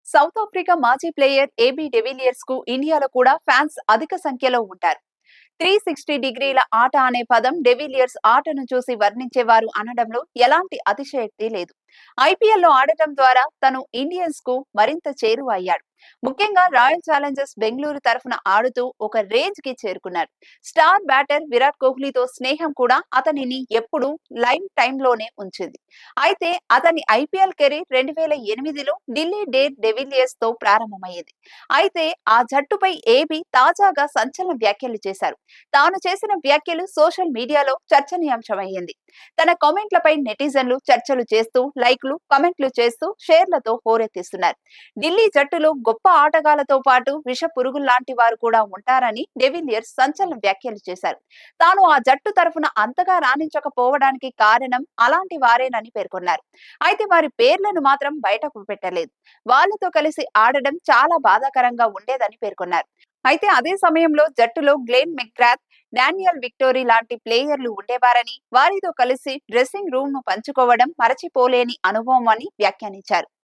South Africa మాజీ player AB de Villiers కు ఇండియాలో కూడా ఫ్యాన్స్ అధిక సంఖ్యలో ఉంటారు. 360 డిగ్రీల ఆట అనే పదం డెవిలియర్స్ ఆటను చూసి వర్ణించేవారు అనడంలో ఎలాంటి అతిశయోక్తి లేదు. ఐపీఎల్లో ఆడటం ద్వారా తను ఇండియన్స్ కు మరింత చేరువ అయ్యాడు. ముఖ్యంగా రాయల్ ఛాలెంజర్స్ బెంగళూరు తరఫున ఆడుతూ ఒక రేంజ్ కి చేరుకున్నారు. స్టార్ బ్యాటర్ విరాట్ కోహ్లీతో స్నేహం కూడా అతనిని ఎప్పుడూ లైవ్ టైంలోనే ఉంచింది. అయితే అతని ఐపీఎల్ కెరీర్ 2008లో ఢిల్లీ డేర్ డెవిలియర్స్ తో ప్రారంభమయ్యేది. అయితే ఆ జట్టుపై ఏబీ తాజాగా సంచలన వ్యాఖ్యలు చేశారు. తాను చేసిన వ్యాఖ్యలు సోషల్ మీడియాలో చర్చనీయాంశమయ్యింది. తన కామెంట్లపై నెటిజన్లు చర్చలు చేస్తూ లైక్లు, కమెంట్లు చేస్తూ షేర్లతో హోరెత్తిస్తున్నారు. ఢిల్లీ జట్టులో గొప్ప ఆటగాళ్లతో పాటు విష పురుగుల్లాంటి వారు కూడా ఉంటారని డెవిలియర్స్ సంచలన వ్యాఖ్యలు చేశారు. తాను ఆ జట్టు తరఫున అంతగా రాణించకపోవడానికి కారణం అలాంటి వారేనని పేర్కొన్నారు. అయితే వారి పేర్లను మాత్రం బయటకు పెట్టలేదు. వాళ్లతో కలిసి ఆడడం చాలా బాధాకరంగా ఉండేదని పేర్కొన్నారు. అయితే అదే సమయంలో జట్టులో గ్లెన్ మెక్గ్రాత్, డానియల్ విక్టోరీ లాంటి ప్లేయర్లు ఉండేవారని, వారితో కలిసి డ్రెస్సింగ్ రూమ్ ను పంచుకోవడం మరచిపోలేని అనుభవం అని వ్యాఖ్యానించారు.